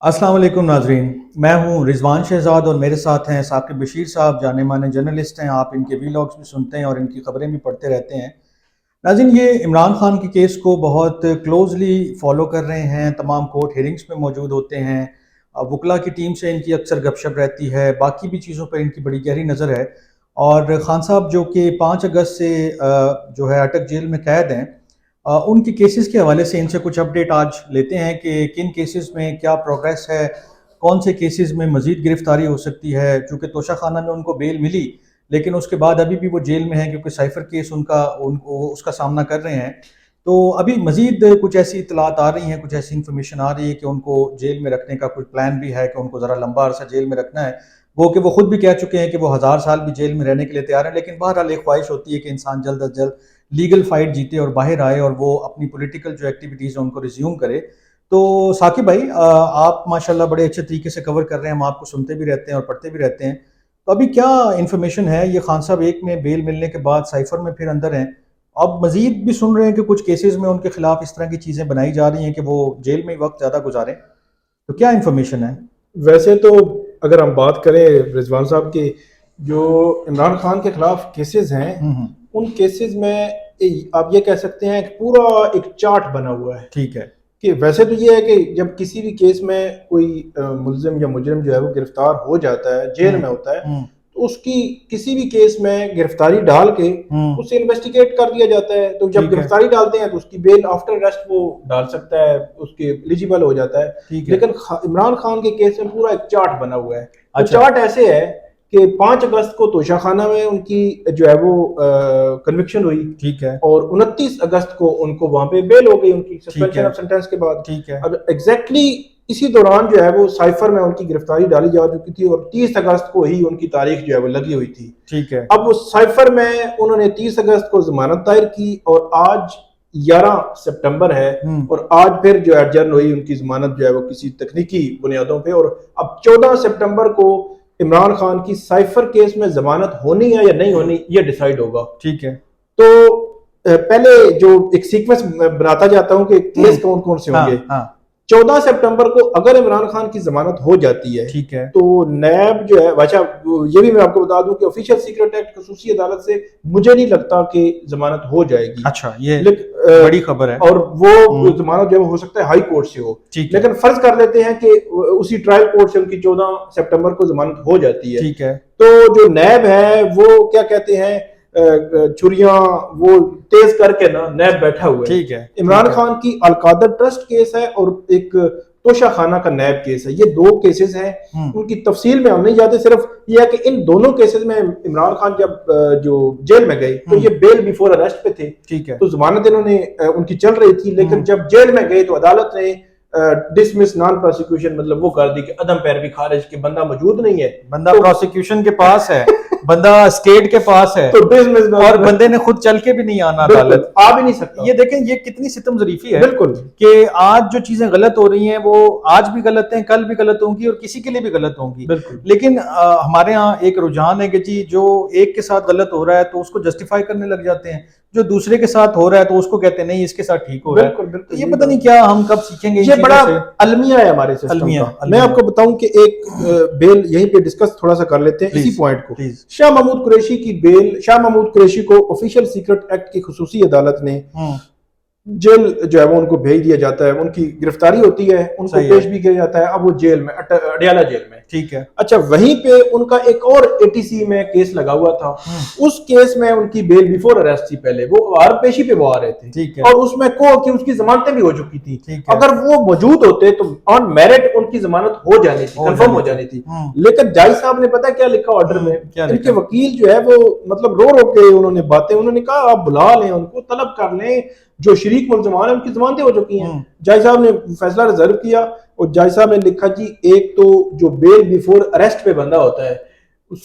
अस्सलाम वालेकुम नाजरीन, मैं हूं रिजवान शहजाद और मेरे साथ हैं साकिब बशीर साहब, जाने माने जर्नलिस्ट हैं। आप इनके वीलॉग्स भी सुनते हैं और इनकी खबरें भी पढ़ते रहते हैं। नाज़रीन, ये इमरान खान के केस को बहुत क्लोजली फॉलो कर रहे हैं, तमाम कोर्ट हियरिंग्स में मौजूद होते हैं। वकला की टीम से इनकी अक्सर गपशप रहती है, बाकी भी चीज़ों पर इनकी बड़ी गहरी नज़र है। और खान साहब जो कि 5 अगस्त से जो है अटक जेल में कैद हैं, उनके केसेस के हवाले से इनसे कुछ अपडेट आज लेते हैं कि किन केसेस में क्या प्रोग्रेस है, कौन से केसेस में मज़ीद गिरफ्तारी हो सकती है। चूँकि तोशा खाना में उनको बेल मिली, लेकिन उसके बाद अभी भी वो जेल में हैं क्योंकि साइफर केस उनको उसका सामना कर रहे हैं। तो अभी मज़ीद कुछ ऐसी इतलात आ रही हैं, कुछ ऐसी इन्फॉर्मेशन आ रही है कि उनको जेल में रखने का कुछ प्लान भी है, कि उनको ज़रा लंबा अरसा जेल में रखना है। वो कि वो खुद भी कह चुके हैं कि वो 1000 साल भी जेल में रहने के लिए तैयार हैं, लेकिन बहरहाल एक ख्वाहिश होती है कि इंसान जल्द अज जल्द लीगल फाइट जीते और बाहर आए और वो अपनी पॉलिटिकल जो एक्टिविटीज़ है उनको रिज्यूम करे। तो साकिब भाई, आप माशाल्लाह बड़े अच्छे तरीके से कवर कर रहे हैं, हम आपको सुनते भी रहते हैं और पढ़ते भी रहते हैं। तो अभी क्या इन्फॉर्मेशन है? ये खान साहब एक में बेल मिलने के बाद साइफर में फिर अंदर हैं, अब मजीद भी सुन रहे हैं कि कुछ केसेस में उनके खिलाफ इस तरह की चीज़ें बनाई जा रही हैं कि वो जेल में ही वक्त ज़्यादा गुजारें। तो क्या इन्फॉर्मेशन है? वैसे तो अगर हम बात करें रिजवान साहब के, जो इमरान खान के खिलाफ केसेस हैं, हम्म। उन केसेस में आप ये कह सकते हैं कि पूरा एक चार्ट बना हुआ है। ठीक है। कि वैसे तो ये है कि जब किसी भी केस में कोई मुल्जिम या मुजरिम जो है वो गिरफ्तार हो जाता है, जेल में होता है, हम्म। तो उसकी किसी भी केस में गिरफ्तारी डाल के उसे इन्वेस्टिगेट कर दिया जाता है। तो जब ठीक है। गिरफ्तारी डालते हैं तो उसकी बेल आफ्टर अरेस्ट वो डाल सकता है, उसके एलिजिबल हो जाता है। ठीक है। लेकिन इमरान खान के केस में पूरा एक चार्ट बना हुआ है। तो अच्छा। चार्ट ऐसे है कि 5 अगस्त को तोशा खाना में उनकी जो है वो कन्विक्शन हुई। ठीक है। और 29 अगस्त को उनको वहां पे बेल हो गई, उनकी सस्पेंशन है। ऑफ सेंटेंस के बाद। ठीक है। अब एग्जैक्टली इसी दौरान जो है वो साइफर में उनकी गिरफ्तारी डाली जा चुकी थी और 30 अगस्त को ही उनकी तारीख जो है वो लगी हुई थी। ठीक है। अब उस साइफर में उन्होंने 30 अगस्त को जमानत दायर की और आज 11 सितंबर है और आज फिर जो एडजर्न हुई उनकी जमानत जो है वो किसी तकनीकी बुनियादों पे। और अब 14 सितंबर को इमरान खान की साइफर केस में जमानत होनी है या नहीं होनी, ये डिसाइड होगा। ठीक है। तो पहले जो एक सीक्वेंस बनाता जाता हूं कि केस कौन कौन से होंगे। हाँ। 14 सितंबर को अगर इमरान खान की जमानत हो जाती है, ठीक है, तो नैब जो है, अच्छा ये भी मैं आपको बता दूं कि ऑफिशियल सीक्रेट एक्ट खसूसी अदालत से मुझे नहीं लगता कि जमानत हो जाएगी। अच्छा, ये बड़ी खबर है। और वो जमानत जो हो सकता है हाई कोर्ट से हो, लेकिन फर्ज कर लेते हैं कि उसी ट्रायल कोर्ट से उनकी 14 सितंबर को जमानत हो जाती है। ठीक है। तो जो नैब है वो क्या कहते हैं, छुरियां वो तेज करके ना नैब बैठा हुआ है। ठीक है। इमरान खान की अलकादर ट्रस्ट केस है और एक तोशा खाना का नैब केस है। ये दो केसेस हैं, उनकी तफसील में हम नहीं जाते। सिर्फ ये है कि इन दोनों केसेस में इमरान खान जब जो जेल में गए तो ये बेल बिफोर अरेस्ट पे थे। ठीक है। तो जमानत इन्होंने उनकी चल रही थी, लेकिन जब जेल में गए तो अदालत ने डिसमिस नॉन प्रोसिक्यूशन, मतलब वो कर दी कि अदम पैरवी खारिज के, बंदा मौजूद नहीं है, बंदा प्रोसिक्यूशन के पास है, बंदा स्टेट के पास है, तो डिसमिस, और बंदे ने खुद चल के भी नहीं आना अदालत, आ भी नहीं सकता। ये देखें ये कितनी सितम ज़रीफी है। बिल्कुल कि आज जो चीजें गलत हो रही हैं वो आज भी गलत हैं, कल भी गलत होंगी और किसी के लिए भी गलत होंगी। लेकिन हमारे यहाँ एक रुझान है कि जी जो एक के साथ गलत हो रहा है तो उसको जस्टिफाई करने लग जाते हैं, जो दूसरे के साथ हो रहा है तो उसको कहते हैं नहीं इसके साथ ठीक हो रहा है। बिल्कुल, ये पता नहीं क्या हम कब सीखेंगे। ये बड़ा अलमिया है हमारे सिस्टम अलमिया, का। मैं आपको बताऊं कि एक बेल यहीं पे डिस्कस थोड़ा सा कर लेते हैं, इसी पॉइंट को। शाह महमूद कुरैशी की बेल, शाह महमूद कुरैशी को ऑफिशियल सीक्रेट एक्ट की खसूसी अदालत ने जेल जो है वो उनको भेज दिया जाता है। उनकी गिरफ्तारी होती है, उनको पेश भी किया जाता है। अब वो जेल में, अडियाला जेल में। ठीक है। अच्छा, वहीं पे उनका एक और एटीसी में केस लगा हुआ था। उस केस में उनकी बेल बिफोर अरेस्ट थी, पहले वो पेशी पे वो आ रहे थे। ठीक है। और उसमें कि उसकी जमानतें भी हो चुकी थी। अगर वो मौजूद होते तो ऑन मेरिट उनकी जमानत हो जानी थी, कंफर्म हो जानी थी। लेकिन जज साहब ने पता क्या लिखा ऑर्डर में, इनके वकील जो है वो मतलब रो रो के उन्होंने बातें, उन्होंने कहा आप बुला लें उनको, तलब कर लें, जो शरीक मुल्ज़मान है उनकी जमानतें हो चुकी हैं। जज साहब ने फैसला रिजर्व किया और जज साहब ने लिखा जी एक तो जो बेल बिफोर अरेस्ट पे बंदा होता है,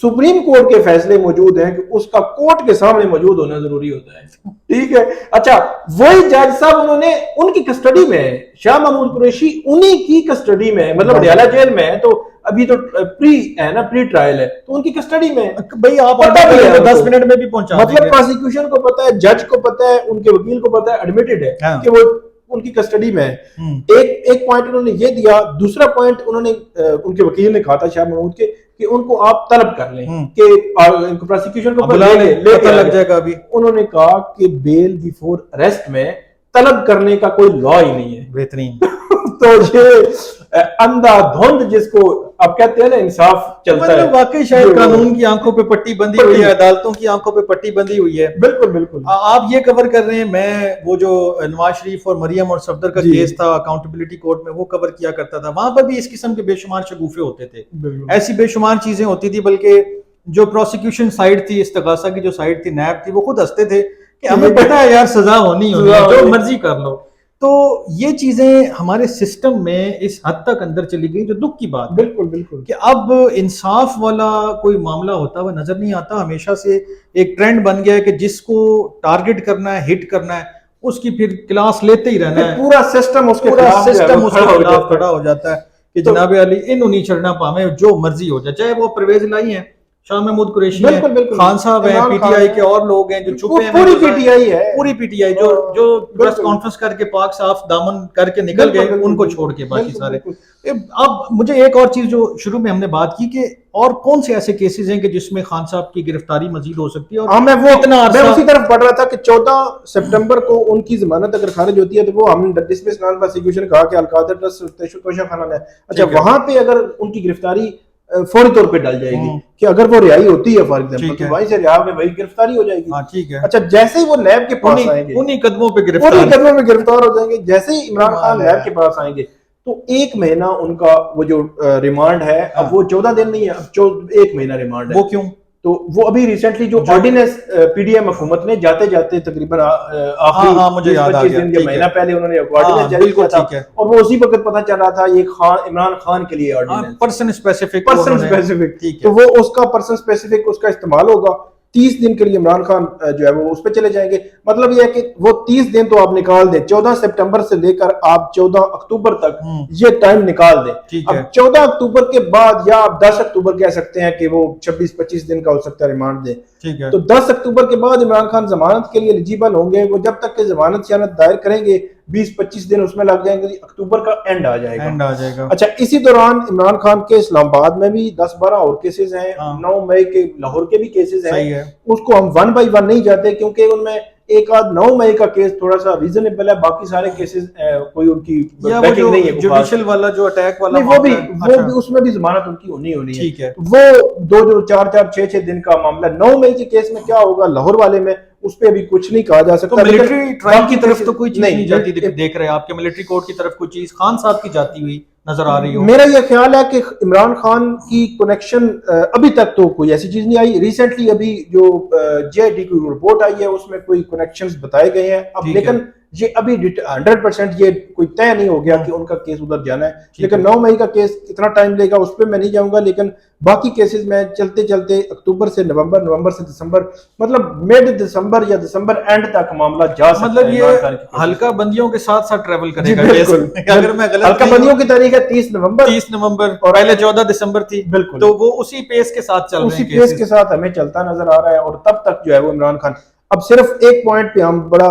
सुप्रीम कोर्ट के फैसले मौजूद हैं कि उसका कोर्ट के सामने मौजूद होना जरूरी होता है। ठीक है। अच्छा, वही जज साहब उन्होंने उनकी कस्टडी में है, शाह महमूद कुरैशी उन्हीं की कस्टडी में है, मतलब अडियाला जेल में है। तो अभी तो प्री है ना, प्री ट्रायल है, तो उनकी कस्टडी में भाई आप पता भी है 10 मिनट में भी पहुंचा, मतलब प्रोसिक्यूशन को पता है, जज को पता है, उनके वकील को पता है, एडमिटेड है कि वो उनकी कस्टडी में है। एक पॉइंट उन्होंने ये दिया, दूसरा पॉइंट उन्होंने उनके वकील ने कहा था शाह महमूद के कि उनको आप तलब कर लें कि इनको प्रोसिक्यूशन को पता लग जाएगा। अभी उन्होंने कहा कि बेल बिफोर अरेस्ट में तलब करने का कोई लॉ ही नहीं है। बेहतरीन। तो ये अंधाधुंध जिसको आप कहते हैं ना इंसाफ चलता है, वाकई शायद कानून की आंखों पे पट्टी बंधी हुई है, अदालतों की आंखों पे पट्टी बंधी हुई है। बिल्कुल बिल्कुल। आप ये कवर कर रहे हैं, मैं वो जो नवाज शरीफ और मरियम और सफदर का केस था अकाउंटेबिलिटी कोर्ट में, वो कवर किया करता था। वहां पर भी इस किस्म के बेशुमार शगुफे होते थे, ऐसी बेशुमार चीजें होती थी। बल्कि जो प्रोसिक्यूशन साइड थी, इस्तगासा की जो साइड थी, नैब थी, वो खुद हंसते थे कि हमें पता है यार सजा होनी है, जो मर्जी कर लो। तो ये चीजें हमारे सिस्टम में इस हद तक अंदर चली गई, जो दुख की बात। बिल्कुल बिल्कुल कि अब इंसाफ वाला कोई मामला होता हुआ नजर नहीं आता। हमेशा से एक ट्रेंड बन गया है कि जिसको टारगेट करना है, हिट करना है, उसकी फिर क्लास लेते ही रहना है। पूरा सिस्टम उसके खिलाफ खड़ा हो जाता है कि जनाब अली इन नहीं चढ़ना पावे, जो मर्जी हो जाए। चाहे वो परवेज लाई है, शाह महमूद कुरैशी है, खान साहब हैं, पीटीआई के और लोग हैं जो छुपे हैं, पूरी पीटीआई है, पूरी पीटीआई जो प्रेस कॉन्फ्रेंस करके पाक साफ दामन करके निकल गए, उनको छोड़ के बाकी सारे। अब मुझे एक और चीज जो शुरू में हमने बात की कि और कौन से ऐसे केसेस हैं कि जिसमें खान साहब की गिरफ्तारी मजीद हो सकती है। और मैं उसी तरफ पढ़ रहा था कि 14 सितंबर को उनकी जमानत अगर खारिज होती है तो वो हमने डिसमिस नॉन प्रोसिक्यूशन कहा कि अलकादर ट्रस्ट तोशा खाना है। अच्छा, वहां पे अगर उनकी गिरफ्तारी फौरी तौर पे डल जाएगी कि अगर वो रिहाई होती है फॉर एग्जांपल, तो वहीं से रिहा में वही गिरफ्तारी हो जाएगी। ठीक है। अच्छा, जैसे ही वो नैब के पास आएंगे, उन्हीं कदमों पे गिरफ्तार हो जाएंगे। जैसे ही इमरान खान नैब के पास आएंगे तो 1 महीना उनका वो जो रिमांड है, अब वो 14 दिन नहीं है, अब 1 महीना रिमांड है। वो क्यों? तो वो अभी रिसेंटली जो ऑर्डिनेंस पीडीएम हुकूमत ने जाते जाते तकरीबन आखिरी मुझे याद आ गया, दिन महीना पहले उन्होंने ऑर्डिनेंस जारी किया था, और वो उसी वक्त पता चल रहा था ये इमरान खान के लिए ऑर्डिनेंस पर्सन स्पेसिफिक, तो वो उसका पर्सन स्पेसिफिक उसका इस्तेमाल होगा। 30 दिन के लिए इमरान खान जो है वो उस पर चले जाएंगे। मतलब ये है कि वो 30 दिन तो आप निकाल दें, 14 सितंबर से लेकर आप 14 अक्टूबर तक ये टाइम निकाल दें। अब 14 अक्टूबर के बाद, या आप 10 अक्टूबर कह सकते हैं कि वो 26-25 दिन का हो सकता है रिमांड दें। ठीक है। तो 10 अक्टूबर के बाद इमरान खान जमानत के लिए एलिजिबल होंगे। वो जब तक के जमानत शयानत दायर करेंगे 20-25 दिन उसमें लग जाएंगे, अक्टूबर का एंड आ जाएगा। अच्छा, इसी दौरान इमरान खान के इस्लामाबाद में भी 10-12 और केसेस हैं, 9 मई के लाहौर के भी केसेस हैं। उसको हम 1 बाई 1 नहीं जाते क्योंकि उनमें एक आध 9 मई का केस थोड़ा सा रीजनेबल है, बाकी सारे केसेस कोई उनकी बैकिंग नहीं है। जुडिशियल वाला जो अटैक वाला वो भी उसमें भी जमानत उनकी होनी है। ठीक है। वो 2 4 6 दिन का मामला। 9 मई के केस में क्या होगा लाहौर वाले में, उस पे अभी कुछ नहीं कहा जा सकता। तो मिलिट्री ट्रायल की तरफ तो कोई चीज नहीं जाती देख रहे हैं आपके मिलिट्री कोर्ट की तरफ कोई चीज खान साहब की जाती हुई नजर आ रही हो? मेरा यह ख्याल है कि इमरान खान की कनेक्शन अभी तक तो कोई ऐसी चीज नहीं आई। रिसेंटली अभी जो जेआईडी की रिपोर्ट आई है उसमें कोई कनेक्शंस बताए गए हैं। अब लेकिन ये अभी 100% ये कोई तय नहीं हो गया कि उनका केस उधर जाना है। लेकिन 9 मई का केस कितना टाइम लेगा उस पर मैं नहीं जाऊंगा, लेकिन बाकी केसेस में चलते चलते अक्टूबर से नवंबर, नवंबर से दिसंबर, मतलब मिड दिसंबर या दिसंबर एंड तक मामला जा सकता है। मतलब ये हल्का बंदियों के साथ साथ ट्रेवल करेगा। अगर मैं गलत, हल्का बंदियों की तारीख है 30 नवंबर और पहले 14 दिसंबर थी। बिल्कुल, तो वो उसी पेस के साथ चल रहे हैं, उसी पेस के साथ हमें चलता नजर आ रहा है। और तब तक जो है वो इमरान खान, अब सिर्फ एक पॉइंट पे हम बड़ा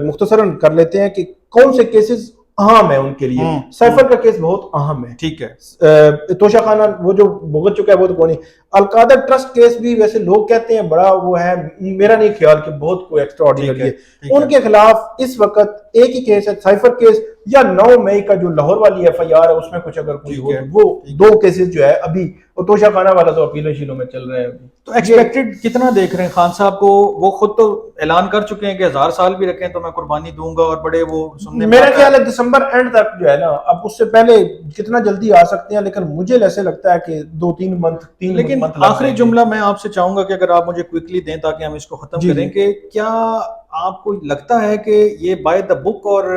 मुख्तसरन कर लेते हैं कि कौन से केसेस अहम है उनके लिए। सैफर का केस बहुत अहम है। ठीक है। तोशा खाना वो जो भुगत चुका है वो तो कौन नहीं। अलकादर ट्रस्ट केस भी वैसे लोग कहते हैं बड़ा वो है, मेरा नहीं ख्याल कि बहुत कोई एक्स्ट्रा ऑर्डिनरी है। उनके खिलाफ इस वक्त एक ही केस है, साइफर केस, या 9 मई का जो लाहौर वाली FIR है उसमें कुछ अगर कोई हो, वो 2 केसेस जो है अभी, और तोशा खाना वाला तो अपीलों शीलों में चल रहे हैं। तो एक्सपेक्टेड कितना देख रहे हैं खान साहब को? वो खुद तो ऐलान कर चुके हैं कि 1000 साल भी रखें तो मैं कुर्बानी दूंगा, और बड़े वो सुनने में मेरा ख्याल है दिसंबर एंड तक जो है ना, अब उससे पहले कितना जल्दी आ सकते हैं, लेकिन मुझे ऐसे लगता है कि 2-3 मंथ, 3 लेकिन आखिरी जुमला मैं आपसे चाहूंगा कि अगर आप मुझे क्विकली दें ताकि हम इसको खत्म करें, कि क्या आपको लगता है कि ये बाय द बुक और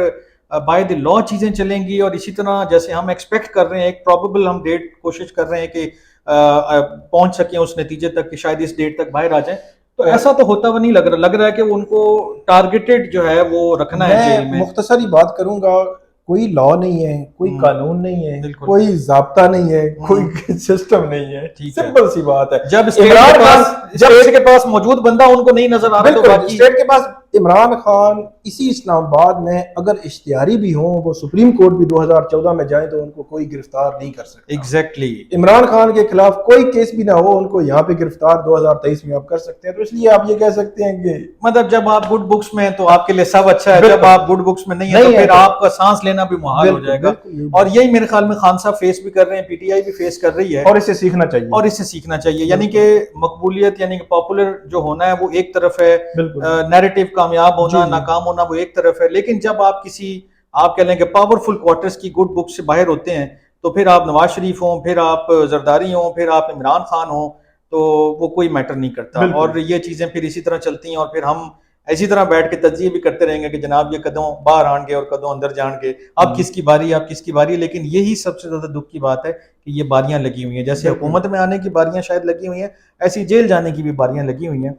बाय द लॉ चीजें चलेंगी, और इसी तरह जैसे हम एक्सपेक्ट कर रहे हैं, एक प्रोबेबल हम डेट कोशिश कर रहे हैं कि पहुंच सके उस नतीजे तक कि शायद इस डेट तक बाहर आ जाए, तो ऐसा तो होता हुआ नहीं लग रहा है कि उनको टारगेटेड जो है वो रखना है जेल में। मुख्तसरी बात करूंगा, कोई लॉ नहीं है, कोई कानून नहीं है, कोई जाब्ता नहीं है, कोई सिस्टम नहीं है। सिंपल सी बात है। जब स्टेट के पास मौजूद बंदा उनको नहीं नजर आ रहा, तो स्टेट के पास इमरान खान इसी इस्लामाबाद में अगर इश्तिहारी भी हों, वो सुप्रीम कोर्ट भी 2014 में जाए तो उनको कोई गिरफ्तार नहीं कर सकता। एग्जैक्टली इमरान खान के खिलाफ कोई केस भी ना हो, उनको यहाँ पे गिरफ्तार 2023 में आप कर सकते हैं। तो इसलिए आप ये कह सकते हैं कि मतलब जब आप गुड बुक्स में हैं तो आपके लिए सब अच्छा है, जब आप गुड बुक्स में नहीं है तो फिर आपका सांस लेना भी मुहाल हो जाएगा। और यही मेरे ख्याल में खान साहब फेस भी कर रहे हैं, पीटीआई भी फेस कर रही है, और इससे सीखना चाहिए, और इससे सीखना चाहिए। यानी कि मकबूलियत यानी कि पॉपुलर जो होना है वो एक तरफ है, नैरेटिव कामयाब होना नाकाम होना वो एक तरफ है, लेकिन जब आप किसी आप कह लें कि पावरफुल क्वार्टर्स की गुड बुक से बाहर होते हैं तो फिर आप नवाज शरीफ हों, फिर आप जरदारी हों, फिर आप इमरान खान हों, तो वो कोई मैटर नहीं करता। और ये चीज़ें फिर इसी तरह चलती हैं और फिर हम इसी तरह बैठ के तज्जिए भी करते रहेंगे कि जनाब ये कदों बाहर आन के और कदों अंदर जान के अब किसकी बारी, अब किसकी बारी। लेकिन यही सबसे ज़्यादा दुख की बात है कि ये बारियां लगी हुई हैं, जैसे हुकूमत में आने की बारियां शायद लगी हुई हैं, ऐसी जेल जाने की भी बारियां लगी हुई हैं।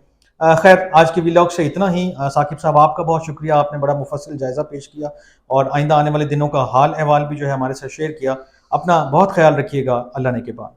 खैर आज के व्लॉग से इतना ही। साकिब साहब आपका बहुत शुक्रिया, आपने बड़ा मुफस्सिल जायज़ा पेश किया और आइंदा आने वाले दिनों का हाल अहवाल भी जो है हमारे साथ शेयर किया। अपना बहुत ख्याल रखिएगा, अल्लाह ने के बाद।